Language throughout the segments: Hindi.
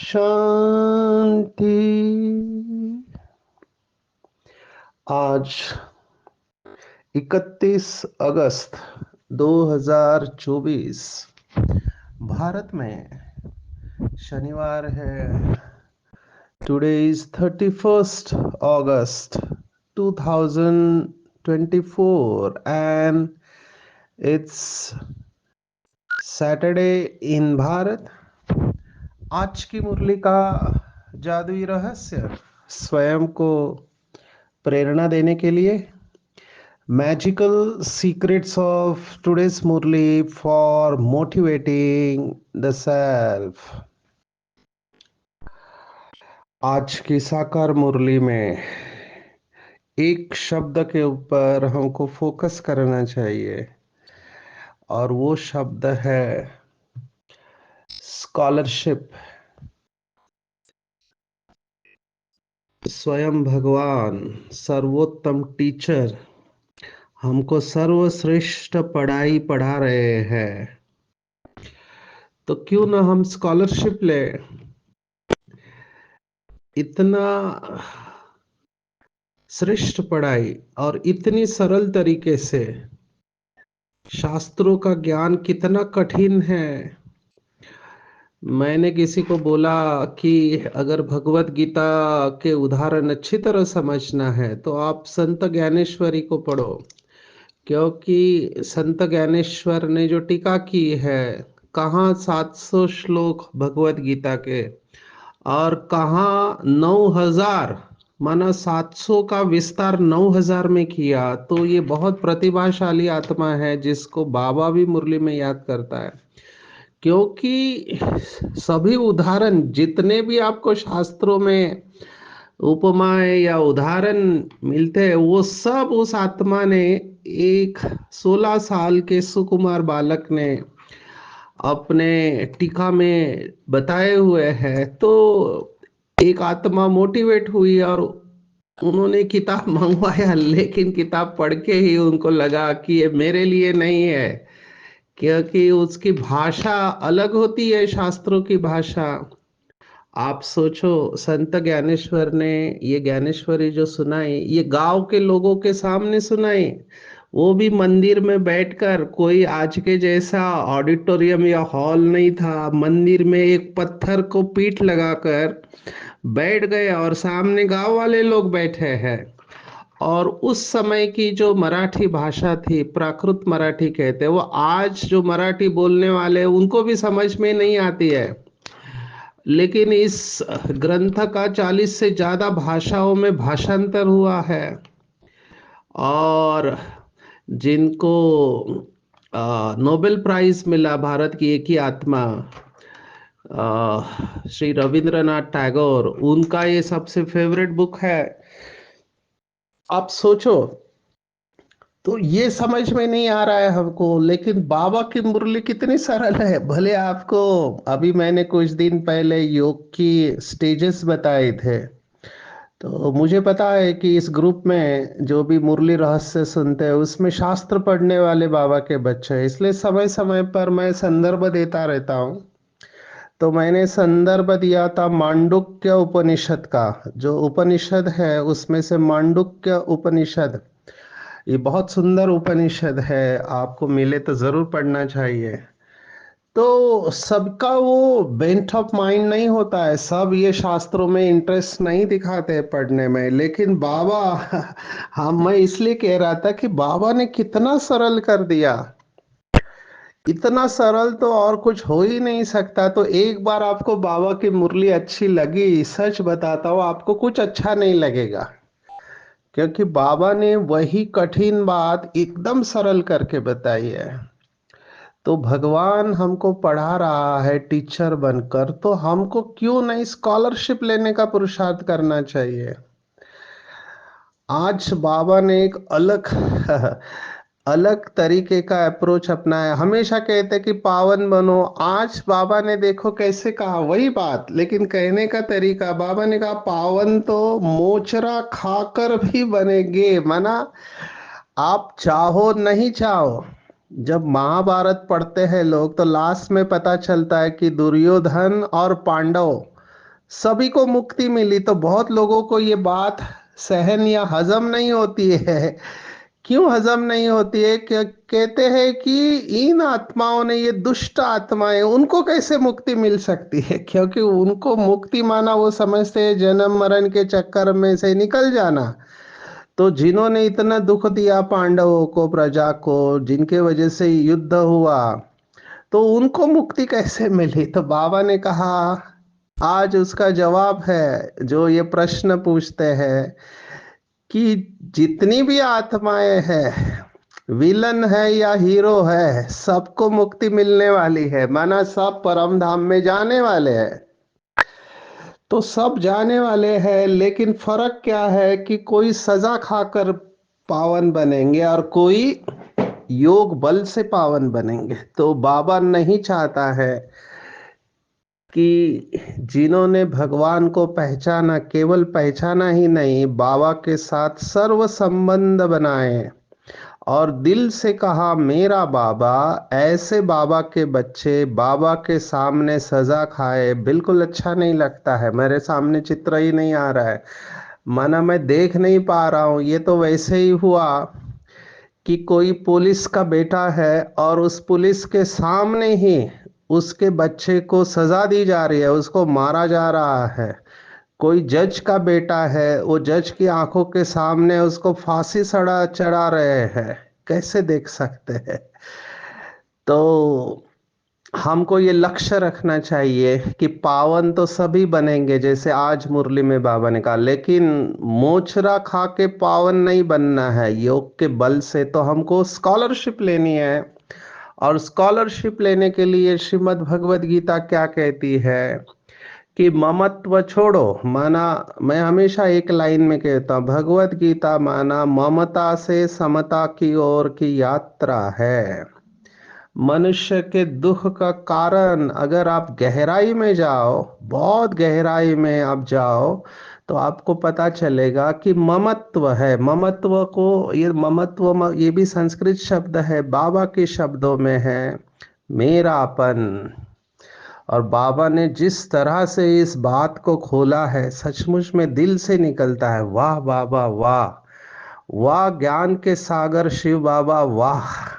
शांति। आज 31 अगस्त 2024 भारत में शनिवार है। Today is 31st August 2024 and it's Saturday in Bharat. आज की मुरली का जादुई रहस्य स्वयं को प्रेरणा देने के लिए magical secrets of today's Murli for motivating the self. आज की साकार मुरली में एक शब्द के ऊपर हमको फोकस करना चाहिए और वो शब्द है स्कॉलरशिप। स्वयं भगवान सर्वोत्तम टीचर हमको सर्वश्रेष्ठ पढ़ाई पढ़ा रहे हैं, तो क्यों ना हम स्कॉलरशिप ले। इतना श्रेष्ठ पढ़ाई और इतनी सरल तरीके से शास्त्रों का ज्ञान कितना कठिन है। मैंने किसी को बोला कि अगर भगवत गीता के उदाहरण अच्छी तरह समझना है तो आप संत ज्ञानेश्वरी को पढ़ो, क्योंकि संत ज्ञानेश्वर ने जो टीका की है, कहाँ 700 श्लोक भगवत गीता के और कहाँ 9000, माना 700 का विस्तार 9000 में किया। तो ये बहुत प्रतिभाशाली आत्मा है जिसको बाबा भी मुरली में याद करता है, क्योंकि सभी उदाहरण जितने भी आपको शास्त्रों में उपमाएं या उदाहरण मिलते हैं वो सब उस आत्मा ने, एक 16 साल के सुकुमार बालक ने अपने टीका में बताए हुए हैं। तो एक आत्मा मोटिवेट हुई और उन्होंने किताब मंगवाया, लेकिन किताब पढ़ के ही उनको लगा कि ये मेरे लिए नहीं है, क्योंकि उसकी भाषा अलग होती है शास्त्रों की भाषा। आप सोचो, संत ज्ञानेश्वर ने ये ज्ञानेश्वरी जो सुनाई, ये गांव के लोगों के सामने सुनाई, वो भी मंदिर में बैठकर। कोई आज के जैसा ऑडिटोरियम या हॉल नहीं था, मंदिर में एक पत्थर को पीठ लगाकर बैठ गए और सामने गांव वाले लोग बैठे हैं। और उस समय की जो मराठी भाषा थी, प्राकृत मराठी कहते हैं, वो आज जो मराठी बोलने वाले हैं उनको भी समझ में नहीं आती है। लेकिन इस ग्रंथ का 40 से ज्यादा भाषाओं में भाषांतर हुआ है। और जिनको नोबेल प्राइज मिला, भारत की एक ही आत्मा, श्री रविंद्रनाथ टैगोर, उनका ये सबसे फेवरेट बुक है। आप सोचो, तो ये समझ में नहीं आ रहा है हमको, लेकिन बाबा की मुरली कितनी सरल है। भले आपको अभी मैंने कुछ दिन पहले योग की स्टेजेस बताए थे, तो मुझे पता है कि इस ग्रुप में जो भी मुरली रहस्य सुनते हैं उसमें शास्त्र पढ़ने वाले बाबा के बच्चे हैं, इसलिए समय समय पर मैं संदर्भ देता रहता हूँ। तो मैंने संदर्भ दिया था मांडुक्य उपनिषद का। जो उपनिषद है उसमें से मांडुक्य उपनिषद, ये बहुत सुंदर उपनिषद है, आपको मिले तो जरूर पढ़ना चाहिए। तो सबका वो बेंट ऑफ माइंड नहीं होता है, सब ये शास्त्रों में इंटरेस्ट नहीं दिखाते पढ़ने में, लेकिन बाबा हाँ, मैं इसलिए कह रहा था कि बाबा ने कितना सरल कर दिया। इतना सरल तो और कुछ हो ही नहीं सकता। तो एक बार आपको बाबा की मुरली अच्छी लगी, सच बताता हूँ आपको कुछ अच्छा नहीं लगेगा, क्योंकि बाबा ने वही कठिन बात एकदम सरल करके बताई है। तो भगवान हमको पढ़ा रहा है टीचर बनकर, तो हमको क्यों नहीं स्कॉलरशिप लेने का पुरुषार्थ करना चाहिए। आज बाबा ने एक अलग अलग तरीके का अप्रोच अपनाया। हमेशा कहते कि पावन बनो, आज बाबा ने देखो कैसे कहा, वही बात लेकिन कहने का तरीका। बाबा ने कहा पावन तो मोचरा खाकर भी बनेंगे, माना आप चाहो नहीं चाहो। जब महाभारत पढ़ते हैं लोग तो लास्ट में पता चलता है कि दुर्योधन और पांडव सभी को मुक्ति मिली। तो बहुत लोगों को ये बात सहन या हजम नहीं होती है। क्यों हजम नहीं होती है? कहते हैं कि इन आत्माओं ने, ये दुष्ट आत्माएं, उनको कैसे मुक्ति मिल सकती है? क्योंकि उनको मुक्ति माना वो समझते हैं जन्म मरण के चक्कर में से निकल जाना। तो जिन्होंने इतना दुख दिया पांडवों को, प्रजा को, जिनके वजह से युद्ध हुआ, तो उनको मुक्ति कैसे मिली? तो बाबा ने कहा आज उसका जवाब है जो ये प्रश्न पूछते हैं कि जितनी भी आत्माएं हैं, विलन है या हीरो है, सबको मुक्ति मिलने वाली है। माना सब परम धाम में जाने वाले हैं। तो सब जाने वाले हैं, लेकिन फर्क क्या है कि कोई सजा खाकर पावन बनेंगे और कोई योग बल से पावन बनेंगे। तो बाबा नहीं चाहता है कि जिन्होंने भगवान को पहचाना, केवल पहचाना ही नहीं, बाबा के साथ सर्व संबंध बनाए और दिल से कहा मेरा बाबा, ऐसे बाबा के बच्चे बाबा के सामने सजा खाए बिल्कुल अच्छा नहीं लगता है। मेरे सामने चित्र ही नहीं आ रहा है, माना मैं देख नहीं पा रहा हूं। ये तो वैसे ही हुआ कि कोई पुलिस का बेटा है और उस पुलिस के सामने ही उसके बच्चे को सजा दी जा रही है, उसको मारा जा रहा है। कोई जज का बेटा है, वो जज की आंखों के सामने उसको फांसी सड़ा चढ़ा रहे हैं, कैसे देख सकते हैं? तो हमको ये लक्ष्य रखना चाहिए कि पावन तो सभी बनेंगे, जैसे आज मुरली में बाबा ने कहा, लेकिन मोचरा खा के पावन नहीं बनना है। योग के बल से तो हमको स्कॉलरशिप लेनी है, और स्कॉलरशिप लेने के लिए श्रीमद् भगवद गीता क्या कहती है कि ममत्व छोड़ो। माना मैं हमेशा एक लाइन में कहता हूँ, भगवत गीता माना ममता से समता की ओर की यात्रा है। मनुष्य के दुख का कारण अगर आप गहराई में जाओ, बहुत गहराई में आप जाओ, तो आपको पता चलेगा कि ममत्व है। ममत्व को, ये ममत्व ये भी संस्कृत शब्द है, बाबा के शब्दों में है मेरापन। और बाबा ने जिस तरह से इस बात को खोला है, सचमुच में दिल से निकलता है, वाह बाबा वाह, वाह ज्ञान के सागर शिव बाबा वाह।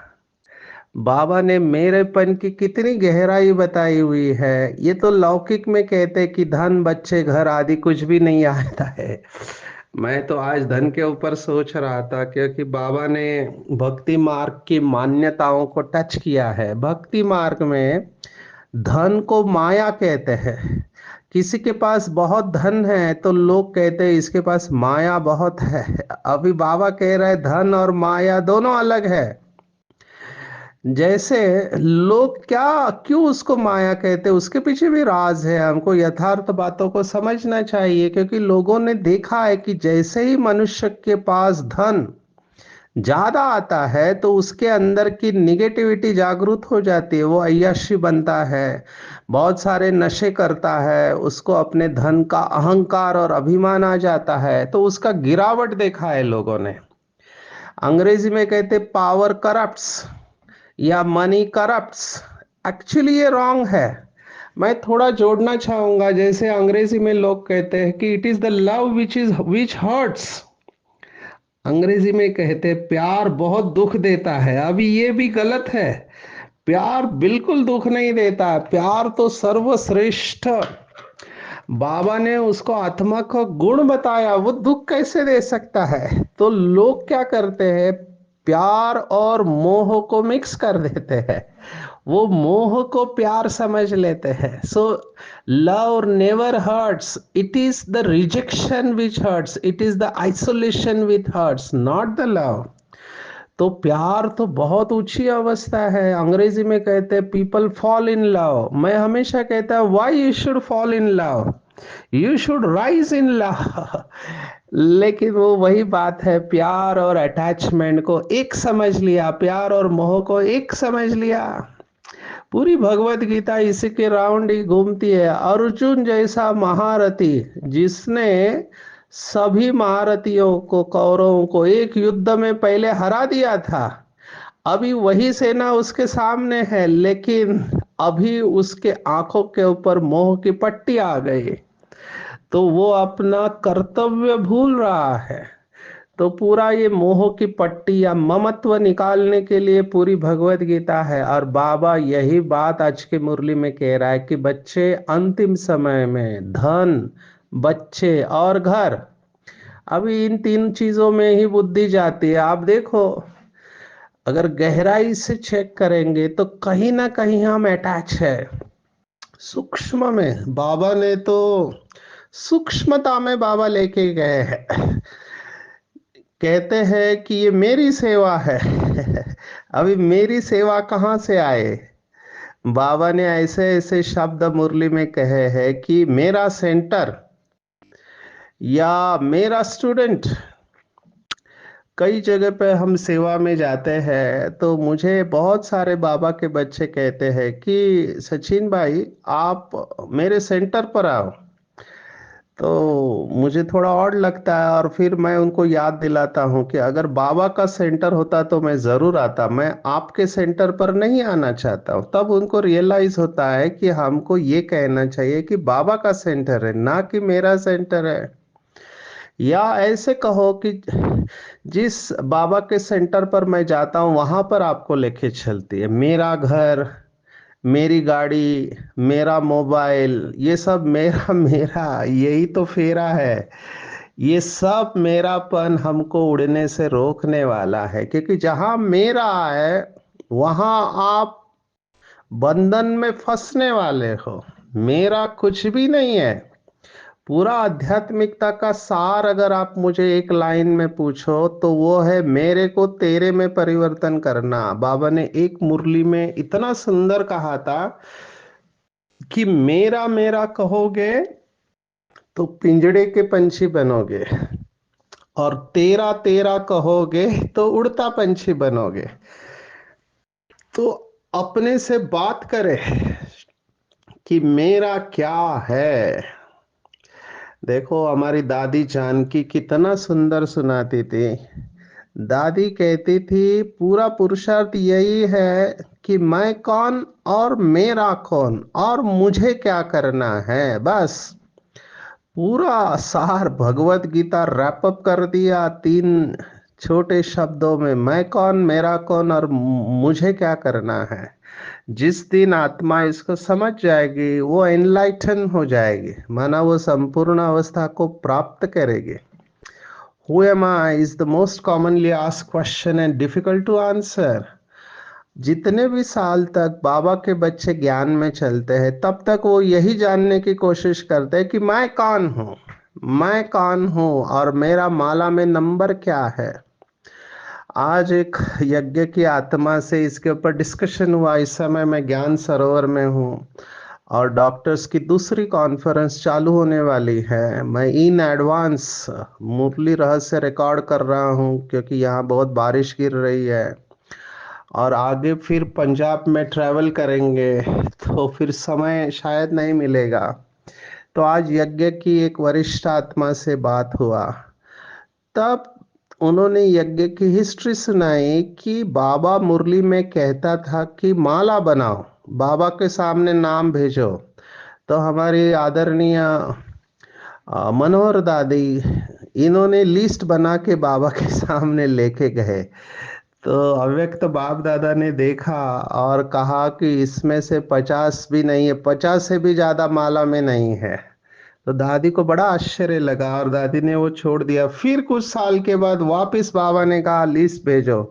बाबा ने मेरेपन की कितनी गहराई बताई हुई है। ये तो लौकिक में कहते कि धन बच्चे घर आदि कुछ भी नहीं आता है। मैं तो आज धन के ऊपर सोच रहा था, क्योंकि बाबा ने भक्ति मार्ग की मान्यताओं को टच किया है। भक्ति मार्ग में धन को माया कहते हैं। किसी के पास बहुत धन है तो लोग कहते हैं इसके पास माया बहुत है। अभी बाबा कह रहे हैं धन और माया दोनों अलग है। जैसे लोग क्या क्यों उसको माया कहते हैं, उसके पीछे भी राज है। हमको यथार्थ बातों को समझना चाहिए, क्योंकि लोगों ने देखा है कि जैसे ही मनुष्य के पास धन ज्यादा आता है तो उसके अंदर की निगेटिविटी जागृत हो जाती है, वो अय्याशी बनता है, बहुत सारे नशे करता है, उसको अपने धन का अहंकार और अभिमान आ जाता है, तो उसका गिरावट देखा है लोगों ने। अंग्रेजी में कहते पावर करप्ट्स या मनी करप्ट्स। एक्चुअली ये रॉन्ग है। मैं थोड़ा जोड़ना चाहूंगा, जैसे अंग्रेजी में लोग कहते हैं कि it is the love which hurts. अंग्रेजी में कहते प्यार बहुत दुख देता है। अभी ये भी गलत है। प्यार बिल्कुल दुख नहीं देता। प्यार तो सर्वश्रेष्ठ, बाबा ने उसको आत्मा का गुण बताया, वो दुख कैसे दे सकता है? तो लोग क्या करते हैं, प्यार और मोह को मिक्स कर देते हैं। वो मोह को प्यार समझ लेते हैं। So love never hurts, it is the rejection which hurts, it is the isolation with hurts, not the love. तो प्यार तो बहुत ऊंची अवस्था है। अंग्रेजी में कहते हैं पीपल फॉल इन लव। मैं हमेशा कहता हूं why you should fall in love. You should rise in love. लेकिन वो वही बात है, प्यार और अटैचमेंट को एक समझ लिया, प्यार और मोह को एक समझ लिया। पूरी भगवत गीता इसी के राउंड ही घूमती है। अर्जुन जैसा महारथी, जिसने सभी महारथियों को, कौरवों को एक युद्ध में पहले हरा दिया था, अभी वही सेना उसके सामने है, लेकिन अभी उसके आंखों के ऊपर मोह की पट्टी आ गई, तो वो अपना कर्तव्य भूल रहा है। तो पूरा ये मोह की पट्टी या ममत्व निकालने के लिए पूरी भगवत गीता है। और बाबा यही बात आज की मुरली में कह रहा है कि बच्चे, अंतिम समय में धन, बच्चे और घर, अभी इन तीन चीजों में ही बुद्धि जाती है। आप देखो, अगर गहराई से चेक करेंगे तो कहीं ना कहीं हम अटैच है। सूक्ष्म में बाबा ने तो, सूक्ष्मता में बाबा लेके गए हैं। कहते हैं कि ये मेरी सेवा है। अभी मेरी सेवा कहाँ से आए? बाबा ने ऐसे ऐसे शब्द मुरली में कहे हैं कि मेरा सेंटर या मेरा स्टूडेंट। कई जगह पे हम सेवा में जाते हैं तो मुझे बहुत सारे बाबा के बच्चे कहते हैं कि सचिन भाई, आप मेरे सेंटर पर आओ। तो मुझे थोड़ा और लगता है, और फिर मैं उनको याद दिलाता हूँ कि अगर बाबा का सेंटर होता तो मैं जरूर आता, मैं आपके सेंटर पर नहीं आना चाहता हूँ। तब उनको रियलाइज होता है कि हमको ये कहना चाहिए कि बाबा का सेंटर है, ना कि मेरा सेंटर है। या ऐसे कहो कि जिस बाबा के सेंटर पर मैं जाता हूँ वहां पर आपको लेके चलती है मेरा घर, मेरी गाड़ी, मेरा मोबाइल, ये सब मेरा मेरा, यही तो फेरा है। ये सब मेरापन हमको उड़ने से रोकने वाला है, क्योंकि जहां मेरा है वहां आप बंधन में फंसने वाले हो। मेरा कुछ भी नहीं है। पूरा आध्यात्मिकता का सार अगर आप मुझे एक लाइन में पूछो तो वो है मेरे को तेरे में परिवर्तन करना। बाबा ने एक मुरली में इतना सुंदर कहा था कि मेरा मेरा कहोगे तो पिंजड़े के पंछी बनोगे, और तेरा तेरा कहोगे तो उड़ता पंछी बनोगे। तो अपने से बात करे कि मेरा क्या है। देखो, हमारी दादी जानकी कितना सुंदर सुनाती थी। दादी कहती थी पूरा पुरुषार्थ यही है कि मैं कौन और मेरा कौन और मुझे क्या करना है, बस। पूरा सार भगवत गीता रैप अप कर दिया तीन छोटे शब्दों में, मैं कौन, मेरा कौन और मुझे क्या करना है। जिस दिन आत्मा इसको समझ जाएगी वो एनलाइटन हो जाएगी, माना वो संपूर्ण अवस्था को प्राप्त करेगी। Who am I is the most commonly asked question and difficult to answer. जितने भी साल तक बाबा के बच्चे ज्ञान में चलते हैं तब तक वो यही जानने की कोशिश करते हैं कि मैं कौन हूँ, मैं कौन हूँ और मेरा माला में नंबर क्या है। आज एक यज्ञ की आत्मा से इसके ऊपर डिस्कशन हुआ। इस समय मैं ज्ञान सरोवर में हूँ और डॉक्टर्स की दूसरी कॉन्फ्रेंस चालू होने वाली है। मैं इन एडवांस मुरली रहस्य रिकॉर्ड कर रहा हूँ, क्योंकि यहाँ बहुत बारिश गिर रही है और आगे फिर पंजाब में ट्रैवल करेंगे तो फिर समय शायद नहीं मिलेगा। तो आज यज्ञ की एक वरिष्ठ आत्मा से बात हुआ, तब उन्होंने यज्ञ की हिस्ट्री सुनाई कि बाबा मुरली में कहता था कि माला बनाओ, बाबा के सामने नाम भेजो। तो हमारी आदरणीय मनोहर दादी, इन्होंने लिस्ट बना के बाबा के सामने लेके गए। तो अव्यक्त बाप दादा ने देखा और कहा कि इसमें से 50 भी नहीं है, 50 से भी ज्यादा माला में नहीं है। तो दादी को बड़ा आश्चर्य लगा और दादी ने वो छोड़ दिया। फिर कुछ साल के बाद वापस बाबा ने कहा लिस्ट भेजो।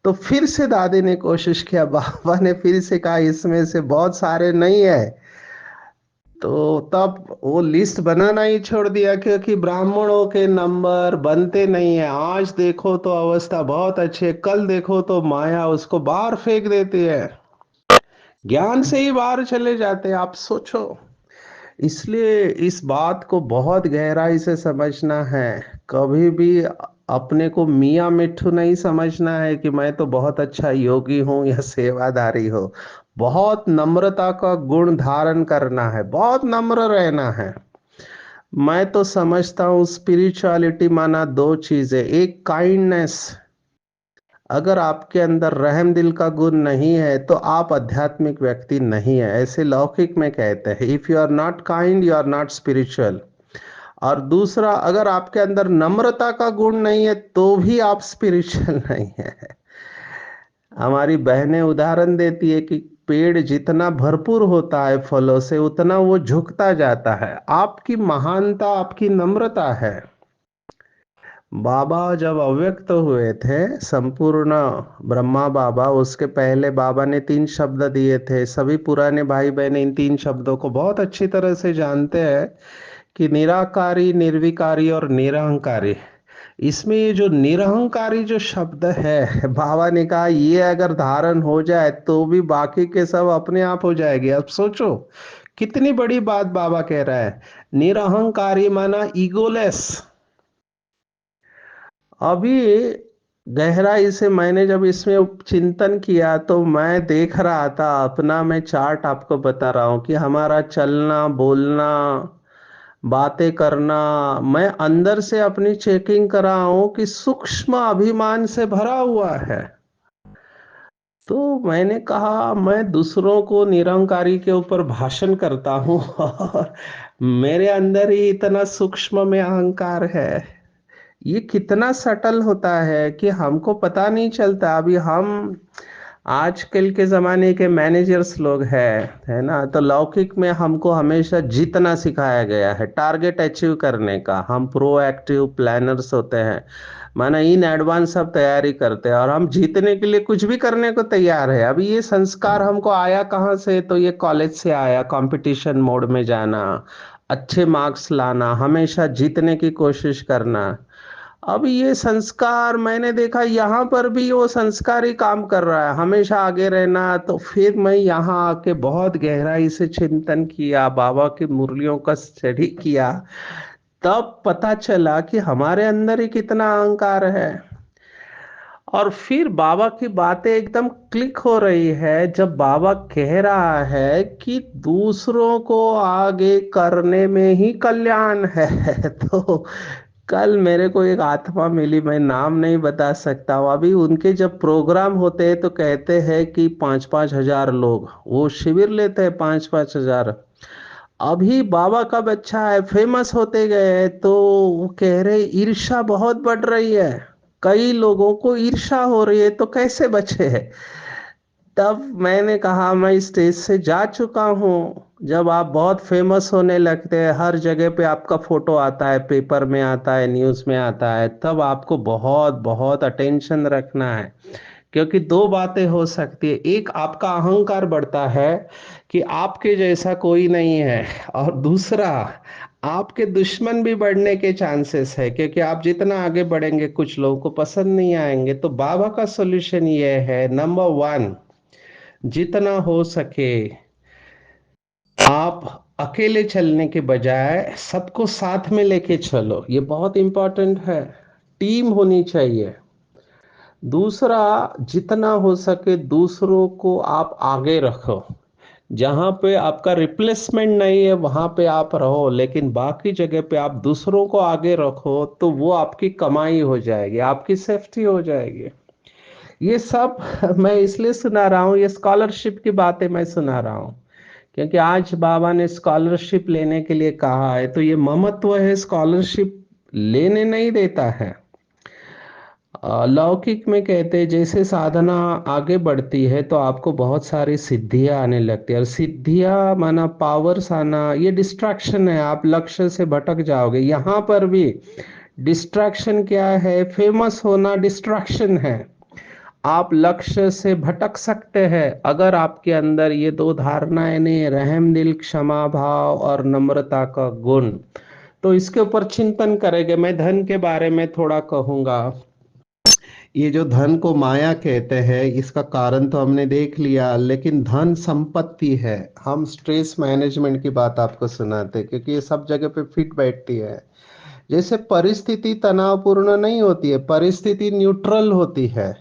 तो फिर से दादी ने कोशिश किया, बाबा ने फिर से कहा इसमें से बहुत सारे नहीं है। तो तब वो लिस्ट बनाना ही छोड़ दिया, क्योंकि ब्राह्मणों के नंबर बनते नहीं है। आज देखो तो अवस्था बहुत अच्छी है, कल देखो तो माया उसको बाहर फेंक देती है, ज्ञान से ही बाहर चले जाते हैं। आप सोचो, इसलिए इस बात को बहुत गहराई से समझना है। कभी भी अपने को मियाँ मिट्ठू नहीं समझना है कि मैं तो बहुत अच्छा योगी हूँ या सेवादारी हो। बहुत नम्रता का गुण धारण करना है, बहुत नम्र रहना है। मैं तो समझता हूँ स्पिरिचुअलिटी माना दो चीजें, एक काइंडनेस। अगर आपके अंदर रहम दिल का गुण नहीं है तो आप आध्यात्मिक व्यक्ति नहीं है, ऐसे लौकिक में कहते हैं। If you are not kind you are not spiritual. और दूसरा, अगर आपके अंदर नम्रता का गुण नहीं है तो भी आप स्पिरिचुअल नहीं है। हमारी बहनें उदाहरण देती है कि पेड़ जितना भरपूर होता है फलों से उतना वो झुकता जाता है। आपकी महानता आपकी नम्रता है। बाबा जब अव्यक्त हुए थे, संपूर्ण ब्रह्मा बाबा, उसके पहले बाबा ने तीन शब्द दिए थे। सभी पुराने भाई बहन इन तीन शब्दों को बहुत अच्छी तरह से जानते हैं कि निराकारी, निर्विकारी और निरहंकारी। इसमें ये जो निरहंकारी जो शब्द है, बाबा ने कहा ये अगर धारण हो जाए तो भी बाकी के सब अपने आप हो जाएंगे। अब सोचो कितनी बड़ी बात बाबा कह रहा है। निरहंकारी माना ईगोलेस। अभी गहराई से मैंने जब इसमें चिंतन किया तो मैं देख रहा था अपना, मैं चार्ट आपको बता रहा हूं कि हमारा चलना बोलना बातें करना, मैं अंदर से अपनी चेकिंग कर रहा हूं कि सूक्ष्म अभिमान से भरा हुआ है। तो मैंने कहा मैं दूसरों को निरंकारी के ऊपर भाषण करता हूं और मेरे अंदर ही इतना सूक्ष्म में अहंकार है। ये कितना सटल होता है कि हमको पता नहीं चलता। अभी हम आजकल के जमाने के मैनेजर्स लोग हैं, है ना, तो लौकिक में हमको हमेशा जीतना सिखाया गया है, टारगेट अचीव करने का। हम प्रोएक्टिव प्लानर्स होते हैं, माना इन एडवांस सब तैयारी करते हैं और हम जीतने के लिए कुछ भी करने को तैयार है। अभी ये संस्कार हमको आया कहाँ से? तो ये कॉलेज से आया, कंपटीशन मोड में जाना, अच्छे मार्क्स लाना, हमेशा जीतने की कोशिश करना। अब ये संस्कार मैंने देखा यहाँ पर भी वो संस्कार ही काम कर रहा है, हमेशा आगे रहना। तो फिर मैं यहाँ आके बहुत गहराई से चिंतन किया, बाबा की मुरलियों का स्टडी किया, तब पता चला कि हमारे अंदर ही कितना अहंकार है। और फिर बाबा की बातें एकदम क्लिक हो रही है जब बाबा कह रहा है कि दूसरों को आगे करने में ही कल्याण है। तो कल मेरे को एक आत्मा मिली, मैं नाम नहीं बता सकता हूँ। अभी उनके जब प्रोग्राम होते हैं तो कहते हैं कि 5-5 हजार लोग वो शिविर लेते हैं, 5-5 हजार। अभी बाबा का बच्चा है, फेमस होते गए तो वो कह रहे ईर्ष्या बहुत बढ़ रही है, कई लोगों को ईर्ष्या हो रही है, तो कैसे बचे है? तब मैंने कहा मैं स्टेज से जा चुका हूँ। जब आप बहुत फेमस होने लगते हैं, हर जगह पे आपका फोटो आता है, पेपर में आता है, न्यूज़ में आता है, तब आपको बहुत बहुत अटेंशन रखना है। क्योंकि दो बातें हो सकती है, एक आपका अहंकार बढ़ता है कि आपके जैसा कोई नहीं है, और दूसरा आपके दुश्मन भी बढ़ने के चांसेस है, क्योंकि आप जितना आगे बढ़ेंगे कुछ लोगों को पसंद नहीं आएंगे। तो बाबा का सॉल्यूशन ये है, नंबर वन, जितना हो सके आप अकेले चलने के बजाय सबको साथ में लेके चलो, ये बहुत इंपॉर्टेंट है। टीम होनी चाहिए। दूसरा, जितना हो सके दूसरों को आप आगे रखो। जहां पे आपका रिप्लेसमेंट नहीं है वहां पे आप रहो, लेकिन बाकी जगह पे आप दूसरों को आगे रखो तो वो आपकी कमाई हो जाएगी, आपकी सेफ्टी हो जाएगी। ये सब मैं इसलिए सुना रहा हूँ, ये स्कॉलरशिप की बातें मैं सुना रहा हूँ क्योंकि आज बाबा ने स्कॉलरशिप लेने के लिए कहा है, तो ये ममत्व है, स्कॉलरशिप लेने नहीं देता है। लौकिक में कहते हैं जैसे साधना आगे बढ़ती है तो आपको बहुत सारी सिद्धियां आने लगती है, और सिद्धियां माना पावर्स आना, ये डिस्ट्रैक्शन है, आप लक्ष्य से भटक जाओगे। यहाँ पर भी डिस्ट्रैक्शन क्या है? फेमस होना डिस्ट्रैक्शन है। आप लक्ष्य से भटक सकते हैं अगर आपके अंदर ये दो धारणाएं नहीं, रहम दिल, क्षमा भाव और नम्रता का गुण। तो इसके ऊपर चिंतन करेंगे। मैं धन के बारे में थोड़ा कहूंगा। ये जो धन को माया कहते हैं, इसका कारण तो हमने देख लिया, लेकिन धन संपत्ति है। हम स्ट्रेस मैनेजमेंट की बात आपको सुनाते हैं, क्योंकि ये सब जगह पे फिट बैठती है। जैसे परिस्थिति तनावपूर्ण नहीं होती है, परिस्थिति न्यूट्रल होती है,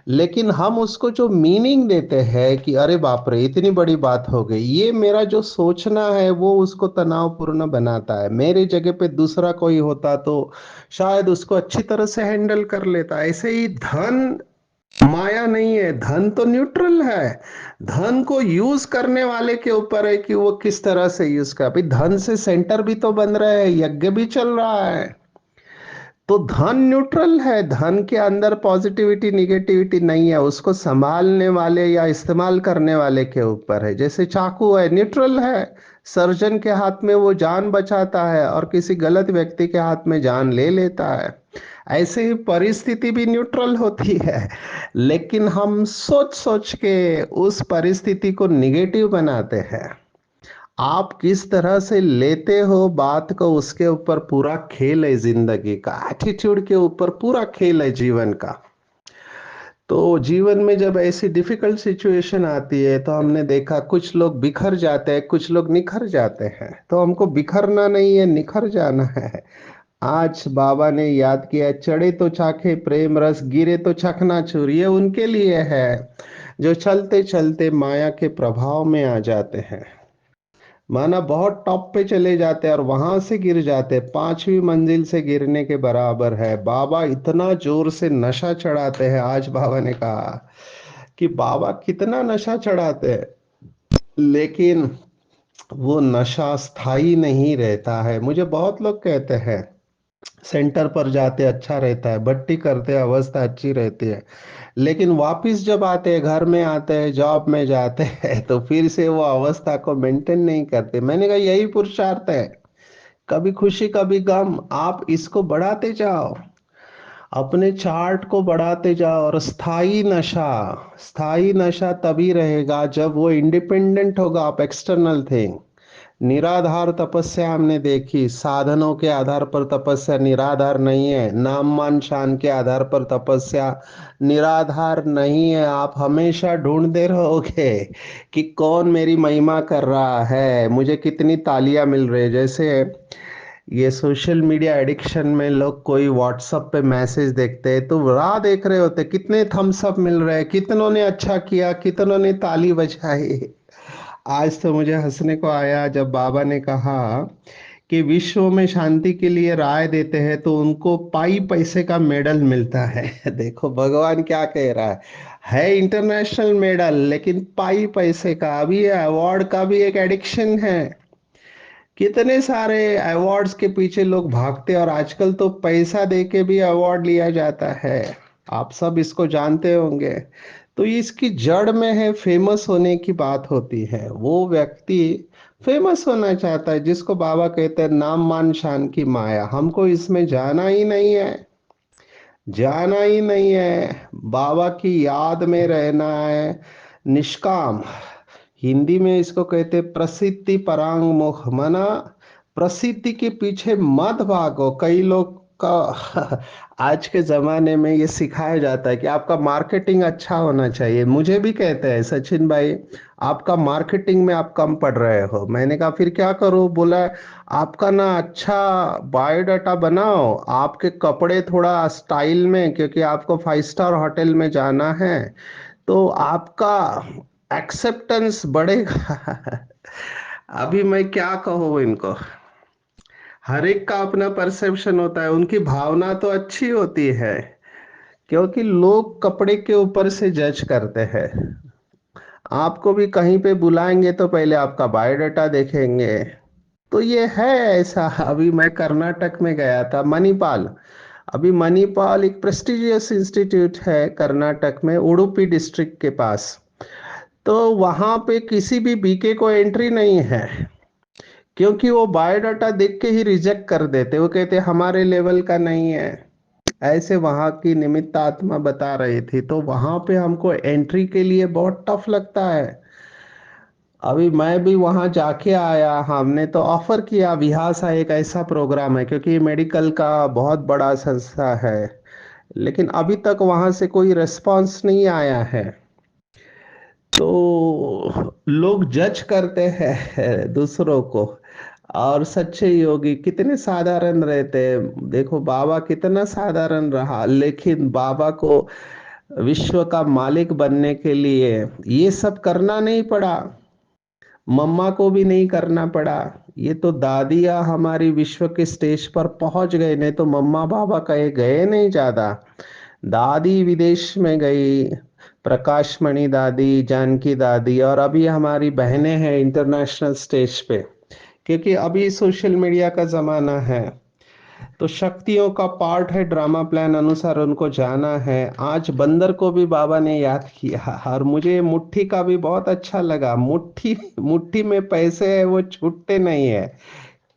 लेकिन हम उसको जो मीनिंग देते हैं कि अरे बाप रे इतनी बड़ी बात हो गई, ये मेरा जो सोचना है वो उसको तनावपूर्ण बनाता है। मेरे जगह पे दूसरा कोई होता तो शायद उसको अच्छी तरह से हैंडल कर लेता। ऐसे ही धन माया नहीं है, धन तो न्यूट्रल है। धन को यूज करने वाले के ऊपर है कि वो किस तरह से यूज कर। अभी धन से सेंटर भी तो बन रहे हैं, यज्ञ भी चल रहा है। तो धन न्यूट्रल है, धन के अंदर पॉजिटिविटी निगेटिविटी नहीं है, उसको संभालने वाले या इस्तेमाल करने वाले के ऊपर है। जैसे चाकू है, न्यूट्रल है, सर्जन के हाथ में वो जान बचाता है और किसी गलत व्यक्ति के हाथ में जान ले लेता है। ऐसे ही परिस्थिति भी न्यूट्रल होती है, लेकिन हम सोच सोच के उस परिस्थिति को निगेटिव बनाते हैं। आप किस तरह से लेते हो बात को, उसके ऊपर पूरा खेल है जिंदगी का। एटीट्यूड के ऊपर पूरा खेल है जीवन का। तो जीवन में जब ऐसी डिफिकल्ट सिचुएशन आती है तो हमने देखा कुछ लोग बिखर जाते हैं, कुछ लोग निखर जाते हैं। तो हमको बिखरना नहीं है, निखर जाना है। आज बाबा ने याद किया, चढ़े तो चाखे प्रेम रस, गिरे तो चकनाचूर। ये उनके लिए है जो चलते चलते माया के प्रभाव में आ जाते हैं। माना बहुत टॉप पे चले जाते हैं और वहां से गिर जाते, 5वीं मंजिल से गिरने के बराबर है। बाबा इतना जोर से नशा चढ़ाते हैं। आज बाबा ने कहा कि बाबा कितना नशा चढ़ाते हैं, लेकिन वो नशा स्थायी नहीं रहता है। मुझे बहुत लोग कहते हैं सेंटर पर जाते अच्छा रहता है, भट्टी करते अवस्था अच्छी रहती है, लेकिन वापिस जब आते हैं, घर में आते हैं, जॉब में जाते हैं, तो फिर से वो अवस्था को मेंटेन नहीं करते। मैंने कहा यही पुरुषार्थ है, कभी खुशी कभी गम, आप इसको बढ़ाते जाओ, अपने चार्ट को बढ़ाते जाओ। और स्थायी नशा तभी रहेगा जब वो इंडिपेंडेंट होगा ऑफ एक्सटर्नल थिंग। निराधार तपस्या हमने देखी, साधनों के आधार पर तपस्या निराधार नहीं है, नाम मान शान के आधार पर तपस्या निराधार नहीं है। आप हमेशा ढूंढते रहोगे कि कौन मेरी महिमा कर रहा है, मुझे कितनी तालियां मिल रही है। जैसे ये सोशल मीडिया एडिक्शन में लोग कोई व्हाट्सएप पे मैसेज देखते हैं तो राह देख रहे होते कितने थम्स अप मिल रहे हैं, कितनों ने अच्छा किया, कितनों ने ताली बजाई। आज तो मुझे हंसने को आया जब बाबा ने कहा कि विश्व में शांति के लिए राय देते हैं तो उनको पाई पैसे का मेडल मिलता है। देखो भगवान क्या कह रहा है इंटरनेशनल मेडल, लेकिन पाई पैसे का। अभी अवार्ड का भी एक एडिक्शन है। कितने सारे अवार्ड्स के पीछे लोग भागते हैं और आजकल तो पैसा दे के भी अवार्ड लिया जाता है। आप सब इसको जानते होंगे। तो ये इसकी जड़ में है, फेमस होने की बात होती है। वो व्यक्ति फेमस होना चाहता है जिसको बाबा कहते हैं नाम मान शान की माया। हमको इसमें जाना ही नहीं है, जाना ही नहीं है। बाबा की याद में रहना है, निष्काम। हिंदी में इसको कहते प्रसिद्धि परांग मुख, मना प्रसिद्धि के पीछे मत भागो। कई लोग का आज के जमाने में ये सिखाया जाता है कि आपका मार्केटिंग अच्छा होना चाहिए। मुझे भी कहते हैं सचिन भाई आपका मार्केटिंग में आप कम पड़ रहे हो। मैंने कहा फिर क्या करूं? बोला आपका ना अच्छा बायोडाटा बनाओ, आपके कपड़े थोड़ा स्टाइल में, क्योंकि आपको 5 स्टार होटल में जाना है, तो आपका एक्सेप्टेंस बढ़ेगा। अभी मैं क्या कहूँ इनको, हर एक का अपना परसेप्शन होता है। उनकी भावना तो अच्छी होती है, क्योंकि लोग कपड़े के ऊपर से जज करते हैं। आपको भी कहीं पे बुलाएंगे तो पहले आपका बायोडाटा देखेंगे। तो ये है ऐसा। अभी मैं कर्नाटक में गया था, मणिपाल। अभी मणिपाल एक प्रेस्टिजियस इंस्टीट्यूट है कर्नाटक में, उडुपी डिस्ट्रिक्ट के पास। तो वहां पे किसी भी बीके को एंट्री नहीं है, क्योंकि वो बायोडाटा देख के ही रिजेक्ट कर देते। वो कहते हमारे लेवल का नहीं है। ऐसे वहां की निमित्त आत्मा बता रही थी। तो वहां पे हमको एंट्री के लिए बहुत टफ लगता है। अभी मैं भी वहां जाके आया, हमने तो ऑफर किया विहासा एक ऐसा प्रोग्राम है, क्योंकि मेडिकल का बहुत बड़ा संस्था है, लेकिन अभी तक वहां से कोई रिस्पांस नहीं आया है। तो लोग जज करते हैं दूसरों को। और सच्चे योगी कितने साधारण रहते हैं, देखो बाबा कितना साधारण रहा, लेकिन बाबा को विश्व का मालिक बनने के लिए ये सब करना नहीं पड़ा। मम्मा को भी नहीं करना पड़ा। ये तो दादियाँ हमारी विश्व के स्टेज पर पहुंच गए, नहीं तो मम्मा बाबा कहे गए नहीं ज्यादा। दादी विदेश में गई, प्रकाश मणि दादी, जानकी दादी, और अभी हमारी बहनें हैं इंटरनेशनल स्टेज पे, क्योंकि अभी सोशल मीडिया का जमाना है। तो शक्तियों का पार्ट है, ड्रामा प्लान अनुसार उनको जाना है। आज बंदर को भी बाबा ने याद किया, और मुझे मुट्ठी का भी बहुत अच्छा लगा। मुट्ठी मुट्ठी में पैसे है, वो छूटते नहीं है।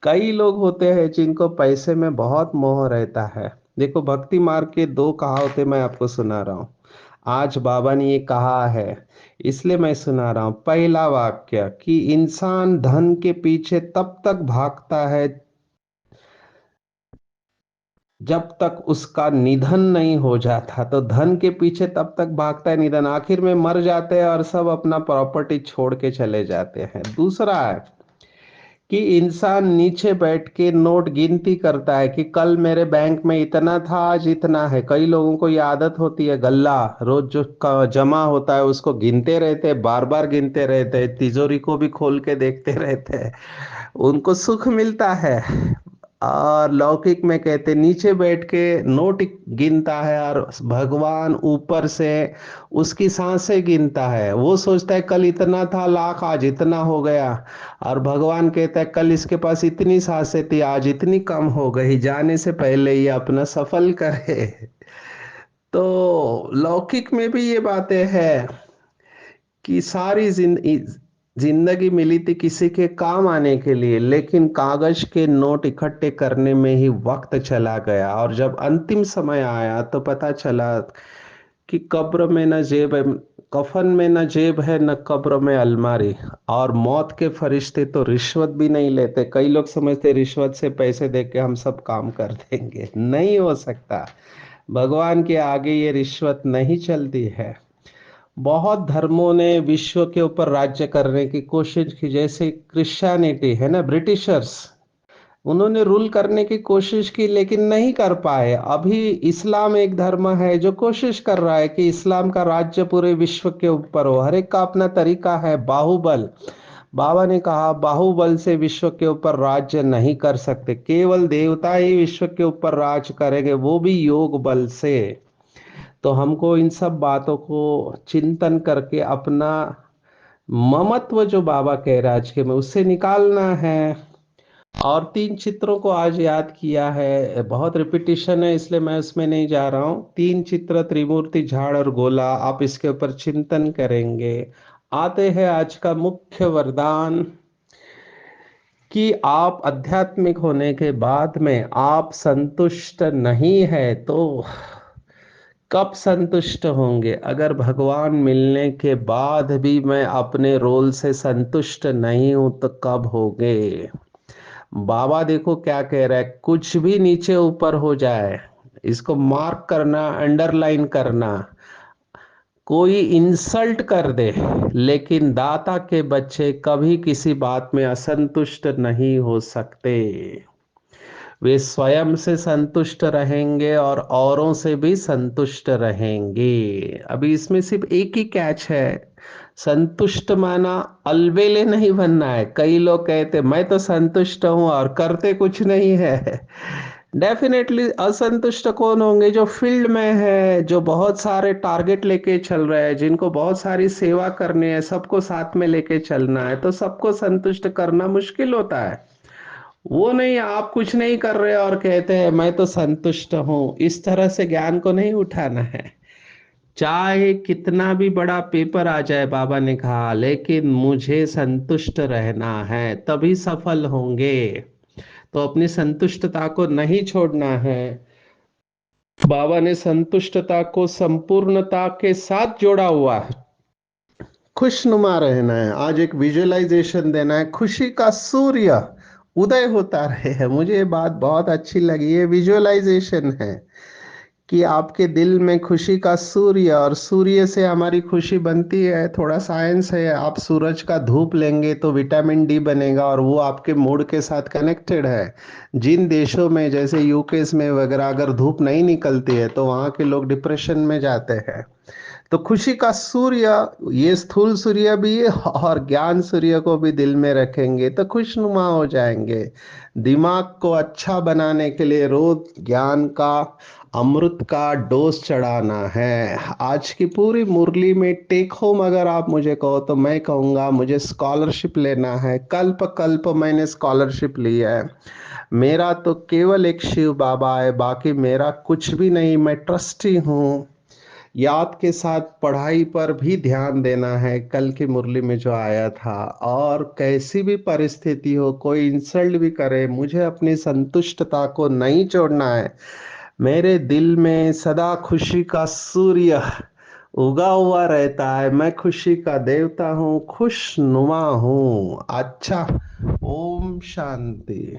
कई लोग होते हैं जिनको पैसे में बहुत मोह रहता है। देखो भक्ति मार्ग के दो कहावतें मैं आपको सुना रहा हूँ। आज बाबा ने ये कहा है, इसलिए मैं सुना रहा हूँ। पहला वाक्य कि इंसान धन के पीछे तब तक भागता है जब तक उसका निधन नहीं हो जाता। तो धन के पीछे तब तक भागता है, निधन आखिर में मर जाते हैं और सब अपना प्रॉपर्टी छोड़ के चले जाते हैं। दूसरा है कि इंसान नीचे बैठ के नोट गिनती करता है कि कल मेरे बैंक में इतना था, आज इतना है। कई लोगों को ये आदत होती है, गल्ला रोज जो जमा होता है उसको गिनते रहते हैं, बार बार गिनते रहते हैं, तिजोरी को भी खोल के देखते रहते हैं, उनको सुख मिलता है। और लौकिक में कहते नीचे बैठ के नोट गिनता है, और भगवान ऊपर से उसकी सांसें गिनता है। वो सोचता है कल इतना था लाख, आज इतना हो गया। और भगवान कहता है कल इसके पास इतनी सांसें थी, आज इतनी कम हो गई, जाने से पहले ये अपना सफल करे। तो लौकिक में भी ये बातें हैं कि सारी जिंदगी मिली थी किसी के काम आने के लिए, लेकिन कागज के नोट इकट्ठे करने में ही वक्त चला गया। और जब अंतिम समय आया तो पता चला कि कब्र में न जेब है, कफन में न जेब है, न कब्र में अलमारी। और मौत के फरिश्ते तो रिश्वत भी नहीं लेते। कई लोग समझते रिश्वत से पैसे दे के हम सब काम कर देंगे, नहीं हो सकता। भगवान के आगे ये रिश्वत नहीं चलती है। बहुत धर्मों ने विश्व के ऊपर राज्य करने की कोशिश की, जैसे क्रिश्चियनिटी है ना, ब्रिटिशर्स, उन्होंने रूल करने की कोशिश की लेकिन नहीं कर पाए। अभी इस्लाम एक धर्म है जो कोशिश कर रहा है कि इस्लाम का राज्य पूरे विश्व के ऊपर हो। हर एक का अपना तरीका है। बाहुबल, बाबा ने कहा बाहुबल से विश्व के ऊपर राज्य नहीं कर सकते, केवल देवता ही विश्व के ऊपर राज करेंगे, वो भी योग बल से। तो हमको इन सब बातों को चिंतन करके अपना ममत्व जो बाबा कह रहा है आज के में, उससे निकालना है। और तीन चित्रों को आज याद किया है, बहुत रिपीटिशन है इसलिए मैं उसमें नहीं जा रहा हूँ। तीन चित्र, त्रिमूर्ति, झाड़ और गोला, आप इसके ऊपर चिंतन करेंगे। आते हैं आज का मुख्य वरदान कि आप आध्यात्मिक होने के बाद में आप संतुष्ट नहीं है तो कब संतुष्ट होंगे? अगर भगवान मिलने के बाद भी मैं अपने रोल से संतुष्ट नहीं हूं तो कब होंगे? बाबा देखो क्या कह रहा है, कुछ भी नीचे ऊपर हो जाए, इसको मार्क करना, अंडरलाइन करना, कोई इंसल्ट कर दे, लेकिन दाता के बच्चे कभी किसी बात में असंतुष्ट नहीं हो सकते। वे स्वयं से संतुष्ट रहेंगे और औरों से भी संतुष्ट रहेंगे। अभी इसमें सिर्फ एक ही कैच है, संतुष्ट माना अलबेले नहीं बनना है। कई लोग कहते मैं तो संतुष्ट हूं और करते कुछ नहीं है। डेफिनेटली असंतुष्ट कौन होंगे? जो फील्ड में है, जो बहुत सारे टारगेट लेके चल रहे हैं, जिनको बहुत सारी सेवा करनी है, सबको साथ में लेके चलना है, तो सबको संतुष्ट करना मुश्किल होता है। वो नहीं, आप कुछ नहीं कर रहे और कहते हैं मैं तो संतुष्ट हूं, इस तरह से ज्ञान को नहीं उठाना है। चाहे कितना भी बड़ा पेपर आ जाए, बाबा ने कहा, लेकिन मुझे संतुष्ट रहना है, तभी सफल होंगे। तो अपनी संतुष्टता को नहीं छोड़ना है। बाबा ने संतुष्टता को संपूर्णता के साथ जोड़ा हुआ है। खुशनुमा रहना है। आज एक विजुअलाइजेशन देना है, खुशी का सूर्य उदय होता रहे है। मुझे ये बात बहुत अच्छी लगी, ये विजुअलाइजेशन है कि आपके दिल में खुशी का सूर्य, और सूर्य से हमारी खुशी बनती है, थोड़ा साइंस है। आप सूरज का धूप लेंगे तो विटामिन डी बनेगा, और वो आपके मूड के साथ कनेक्टेड है। जिन देशों में जैसे यूकेस में वगैरह अगर धूप नहीं निकलती है तो वहाँ के लोग डिप्रेशन में जाते हैं। तो खुशी का सूर्य, ये स्थूल सूर्य भी और ज्ञान सूर्य को भी दिल में रखेंगे तो खुशनुमा हो जाएंगे। दिमाग को अच्छा बनाने के लिए रोज ज्ञान का, अमृत का डोज चढ़ाना है। आज की पूरी मुरली में टेक होम अगर आप मुझे कहो तो मैं कहूँगा मुझे स्कॉलरशिप लेना है। कल्प कल्प मैंने स्कॉलरशिप ली है। मेरा तो केवल एक शिव बाबा है, बाकी मेरा कुछ भी नहीं। मैं ट्रस्टी हूँ। याद के साथ पढ़ाई पर भी ध्यान देना है, कल की मुरली में जो आया था। और कैसी भी परिस्थिति हो, कोई इंसल्ट भी करे, मुझे अपनी संतुष्टता को नहीं छोड़ना है। मेरे दिल में सदा खुशी का सूर्य उगा हुआ रहता है। मैं खुशी का देवता हूँ, खुशनुमा हूँ। अच्छा, ओम शांति।